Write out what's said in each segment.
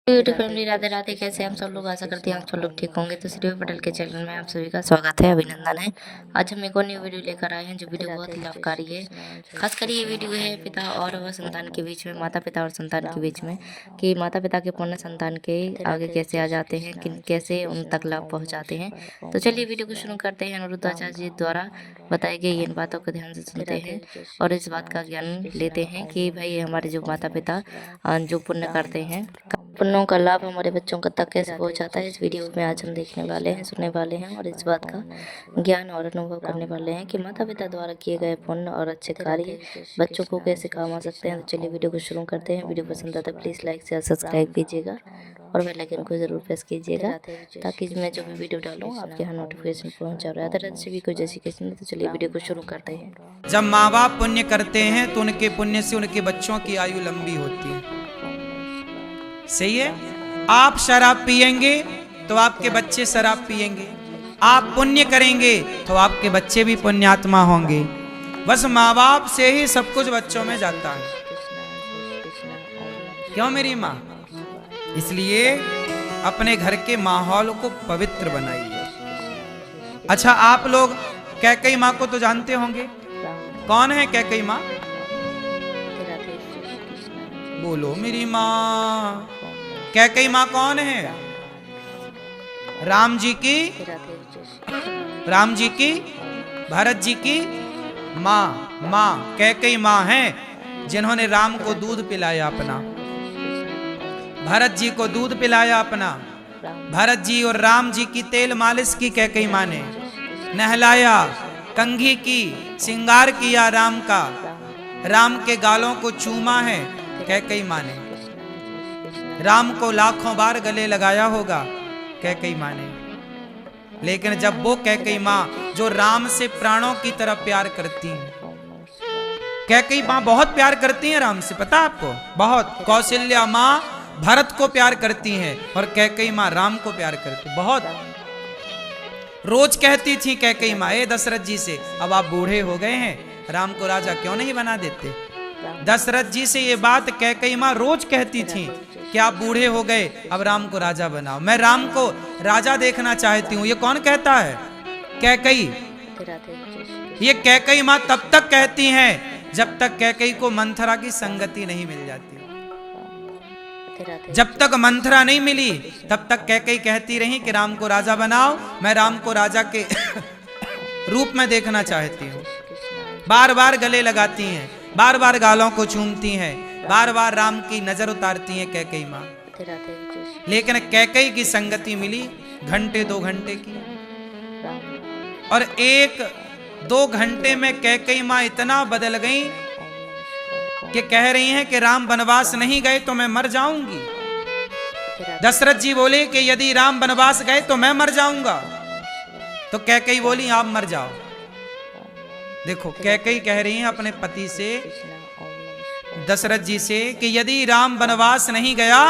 YouTube family Radhe Radhe. कैसे हम सब लोग, आशा करते हैं आप सब लोग ठीक होंगे। तो श्री पटेल के चैनल में आप सभी का स्वागत है, अभिनंदन है। आज हम एक और न्यू वीडियो लेकर आए हैं जो वीडियो बहुत ही लाभकारी है। खासकर ये वीडियो है पिता और वह संतान के बीच में, माता पिता और संतान के बीच में, कि माता पिता के पुण्य संतान के आगे कैसे आ जाते हैं, किन कैसे उन तक लाभ पहुँचाते हैं। तो चलिए वीडियो को शुरू करते हैं। अनिरुद्धाचार्य जी द्वारा बताई गई इन बातों को ध्यान से सुनते हैं और इस बात का ज्ञान लेते हैं कि भाई हमारे जो माता पिता जो पुण्य करते हैं, पुण्यों का लाभ हमारे बच्चों तक कैसे पहुंचाता है, इस वीडियो में आज हम देखने वाले हैं, सुनने वाले हैं और इस बात का ज्ञान और अनुभव करने वाले हैं कि माता पिता द्वारा किए गए पुण्य और अच्छे कार्य बच्चों को कैसे काम आ सकते हैं। तो चलिए वीडियो को शुरू करते हैं। वीडियो पसंद आता है प्लीज़ लाइक शेयर सब्सक्राइब कीजिएगा और बेल आइकन को जरूर प्रेस कीजिएगा ताकि मैं जो भी वीडियो डालूँ आपके यहाँ नोटिफिकेशन पहुँच जाए। राधे राधे सभी को जय श्री कृष्ण। तो चलिए वीडियो को शुरू करते हैं। जब माँ बाप पुण्य करते हैं तो उनके पुण्य से उनके बच्चों की आयु लंबी होती है। सही है। आप शराब पिएंगे तो आपके बच्चे शराब पिएंगे, आप पुण्य करेंगे तो आपके बच्चे भी पुण्यात्मा होंगे। बस माँ बाप से ही सब कुछ बच्चों में जाता है। क्यों मेरी माँ? इसलिए अपने घर के माहौल को पवित्र बनाइए। अच्छा, आप लोग कैकेयी माँ को तो जानते होंगे। कौन है कैकेयी माँ? बोलो मेरी माँ। कैकेयी माँ कौन है? राम जी की भरत जी की माँ कैकेयी माँ है, जिन्होंने राम को दूध पिलाया अपना, भरत जी को दूध पिलाया अपना। भरत जी और राम जी की तेल मालिश की कैकेयी माँ ने, नहलाया, कंघी की, श्रृंगार किया राम का, राम के गालों को चूमा है कैकेयी माँ ने। राम को लाखों बार गले लगाया होगा कैकेयी माँ ने। लेकिन जब वो कैकेयी माँ जो राम से प्राणों की तरह प्यार करती हैं, कैकेयी माँ बहुत प्यार करती हैं राम से, पता आपको? बहुत। कौशल्या माँ भरत को प्यार करती हैं और कैकेयी माँ राम को प्यार करती, बहुत। रोज कहती थी कैकेयी माँ ए दशरथ जी से, अब आप बूढ़े हो गए हैं, राम को राजा क्यों नहीं बना देते? दशरथ जी से ये बात कैकेयी माँ रोज कहती थी कि आप बूढ़े हो गए, अब राम को राजा बनाओ, मैं राम को राजा देखना चाहती हूँ। ये कौन कहता है? कैकेयी। ये कैकेयी माँ तब तक कहती हैं जब तक कैकेयी को मंथरा की संगति नहीं मिल जाती। जब तक मंथरा नहीं मिली तब तक कैकेयी कहती रही कि राम को राजा बनाओ, मैं राम को राजा के रूप में देखना चाहती हूँ। बार बार गले लगाती हैं, बार बार गालों को चूमती हैं, बार बार राम की नजर उतारती हैं कैकेयी माँ। लेकिन कैकेयी की संगति मिली घंटे 2 घंटे की, और 1-2 घंटे में कैकेयी माँ इतना बदल गई कि कह रही हैं कि राम वनवास नहीं गए तो मैं मर जाऊंगी। दशरथ जी बोले कि यदि राम वनवास गए तो मैं मर जाऊंगा, तो कैकेयी बोली आप मर जाओ। देखो, कैकेयी कह रही हैं अपने पति से, दशरथ जी से, कि यदि राम वनवास नहीं गया,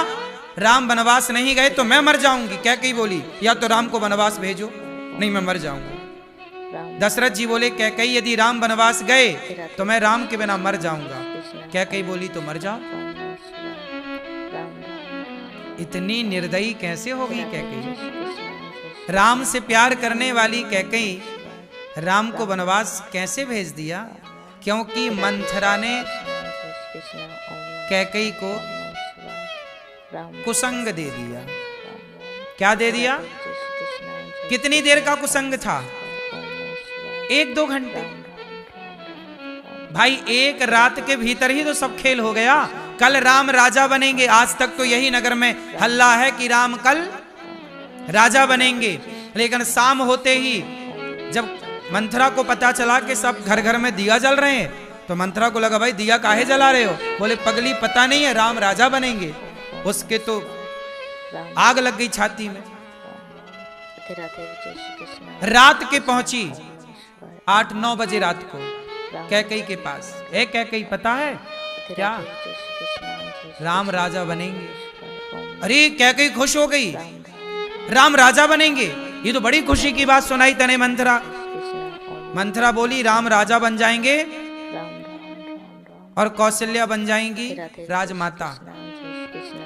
राम वनवास नहीं गए तो मैं मर जाऊंगी। कैकेयी बोली या तो राम को वनवास भेजो, नहीं मैं मर जाऊंगा। दशरथ जी बोले कैकेयी यदि राम वनवास गए तो मैं राम के बिना मर जाऊंगा। कैकेयी बोली तो मर जाओ। इतनी निर्दयी कैसे होगी कैकेयी? राम से प्यार करने वाली कैकेयी राम को वनवास कैसे भेज दिया? क्योंकि मंथरा ने कैकेयी को कुसंग दे दिया। क्या दे दिया? कितनी देर का कुसंग था? 1-2 घंटे। भाई, एक रात के भीतर ही तो सब खेल हो गया। कल राम राजा बनेंगे, आज तक तो यही नगर में हल्ला है कि राम कल राजा बनेंगे। लेकिन शाम होते ही जब मंथरा को पता चला कि सब घर घर में दिया जल रहे हैं, तो मंथरा को लगा भाई दिया काहे जला रहे हो? बोले पगली पता नहीं है राम राजा बनेंगे। उसके तो आग लग गई छाती में। रात के पहुंची 8-9 बजे रात को कैकेयी के पास। एक कैकेयी पता है क्या? राम राजा बनेंगे। अरे कैकेयी खुश हो गई, राम राजा बनेंगे, ये तो बड़ी खुशी की बात सुनाई तने मंथरा। मंथरा बोली राम राजा बन जाएंगे और कौशल्या बन जाएंगी राजमाता।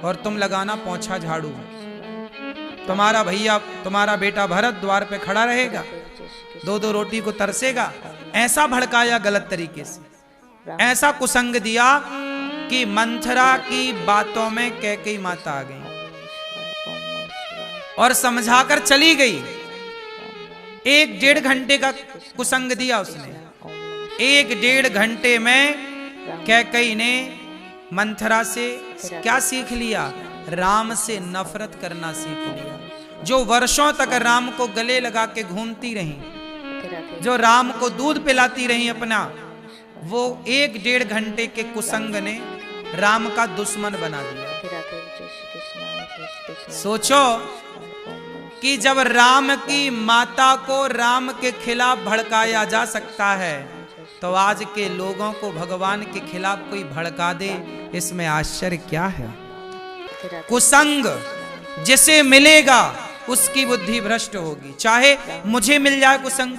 और तुम लगाना पोंछा झाड़ू। तुम्हारा भैया, तुम्हारा बेटा भरत द्वार पे खड़ा रहेगा, दो दो रोटी को तरसेगा। ऐसा भड़काया गलत तरीके से, ऐसा कुसंग दिया कि मंथरा की बातों में कैकेयी माता आ गई और समझाकर चली गई। 1-1.5 घंटे का कुसंग दिया उसने। 1-1.5 घंटे में कैकेयी ने मंथरा से क्या सीख लिया? राम से नफरत करना सीख लिया। जो वर्षों तक राम को गले लगा के घूमती रही, जो राम को दूध पिलाती रही अपना, वो 1-1.5 घंटे के कुसंग ने राम का दुश्मन बना दिया। सोचो कि जब राम की माता को राम के खिलाफ भड़काया जा सकता है, तो आज के लोगों को भगवान के खिलाफ कोई भड़का दे, इसमें आश्चर्य क्या है? कुसंग जिसे मिलेगा उसकी बुद्धि भ्रष्ट होगी। चाहे मुझे मिल जाए कुसंग,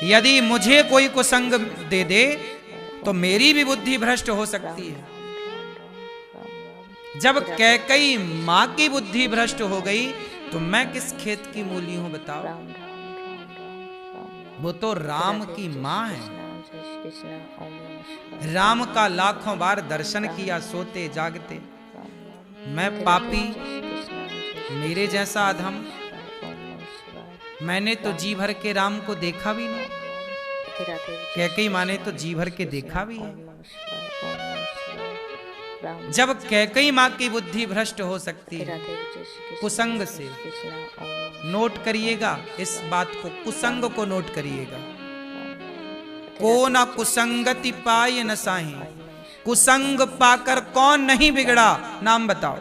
यदि मुझे कोई कुसंग दे दे तो मेरी भी बुद्धि भ्रष्ट हो सकती है। जब कैकेयी मां की बुद्धि भ्रष्ट हो गई तो मैं किस खेत की मूली हूं बताओ? वो तो राम की मां है। राम का लाखों बार दर्शन किया सोते जागते। मैं पापी, मेरे जैसा अधम, मैंने तो जी भर के राम को देखा भी नहीं। कैकेयी मां ने तो जी भर के देखा भी है। जब कैकेयी मां की बुद्धि भ्रष्ट हो सकती है कुसंग से, नोट करिएगा इस बात को, कुसंग को नोट करिएगा। को न कुसंगति पाय न साही, कुसंग पाकर कौन नहीं बिगड़ा? नाम बताओ।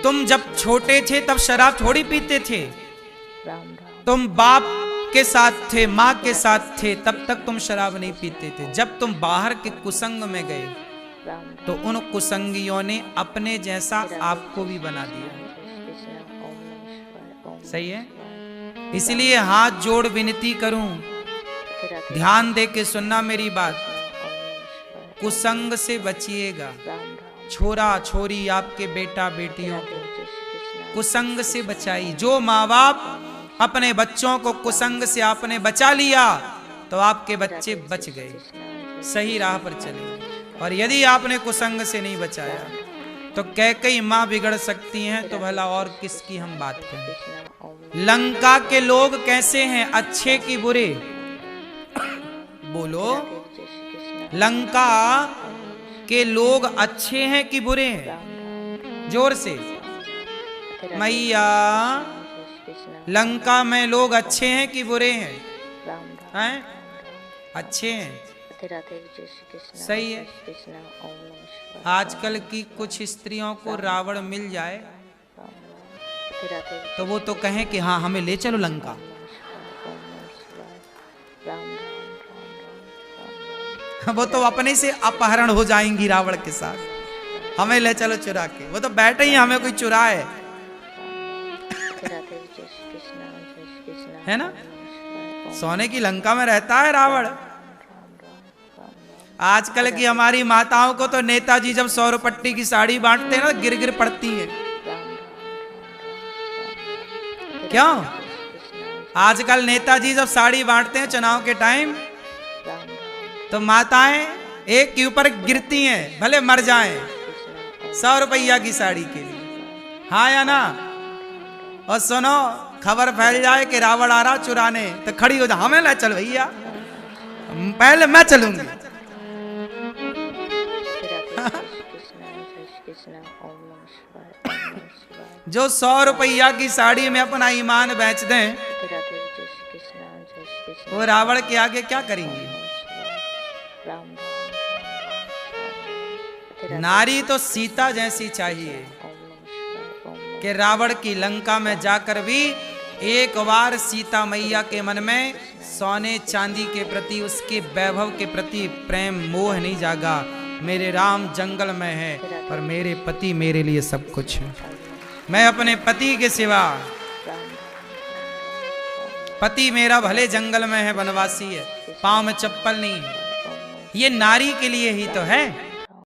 तुम जब छोटे थे तब शराब थोड़ी पीते थे। तुम बाप के साथ थे, माँ के साथ थे, तब तक तुम शराब नहीं पीते थे। जब तुम बाहर के कुसंग में गए तो उन कुसंगियों ने अपने जैसा आपको भी बना दिया। सही है? इसलिए हाथ जोड़ विनती करूं, ध्यान दे के सुनना मेरी बात। कुसंग से बचिएगा। छोरा छोरी, आपके बेटा बेटियों को कुसंग से बचाई। जो माँ बाप अपने बच्चों को कुसंग से आपने बचा लिया तो आपके बच्चे बच गए, सही राह पर चले। और यदि आपने कुसंग से नहीं बचाया तो कैकेयी मां बिगड़ सकती हैं, तो भला और किसकी हम बात करें? लंका के लोग कैसे हैं, अच्छे कि बुरे? बोलो, लंका के लोग अच्छे हैं कि बुरे हैं? जोर से मैया, लंका में लोग अच्छे हैं कि बुरे हैं? हैं? अच्छे हैं। सही है। आजकल की कुछ स्त्रियों को रावण मिल जाए तो वो तो कहें कि हाँ हमें ले चलो लंका। वो तो अपने से अपहरण हो जाएंगी रावण के साथ, हमें ले चलो चुरा के। वो तो बैठे ही हमें कोई चुराए, है ना? सोने की लंका में रहता है रावण। आजकल की हमारी माताओं को तो नेताजी जब 100 रुपट्टी की साड़ी बांटते हैं ना, गिर गिर पड़ती है। क्यों? आजकल नेताजी जब साड़ी बांटते हैं चुनाव के टाइम, तो माताएं एक के ऊपर गिरती हैं, भले मर जाएं, 100 रुपया की साड़ी के लिए। हाँ या ना? और सुनो, खबर फैल जाए कि रावण आ रहा चुराने, तो खड़ी हो जा, हमें ले चल भैया, पहले मैं चलूंगी। जो 100 रुपया की साड़ी में अपना ईमान बेच दें, वो रावण के आगे क्या करेंगी? नारी तो सीता जैसी चाहिए कि रावण की लंका में जाकर भी एक बार सीता मैया के मन में सोने चांदी के प्रति, उसके वैभव के प्रति प्रेम मोह नहीं जागा। मेरे राम जंगल में है पर मेरे पति मेरे लिए सब कुछ है। मैं अपने पति के सिवा, पति मेरा भले जंगल में है, वनवासी है, पांव में चप्पल नहीं है, ये नारी के लिए ही तो है।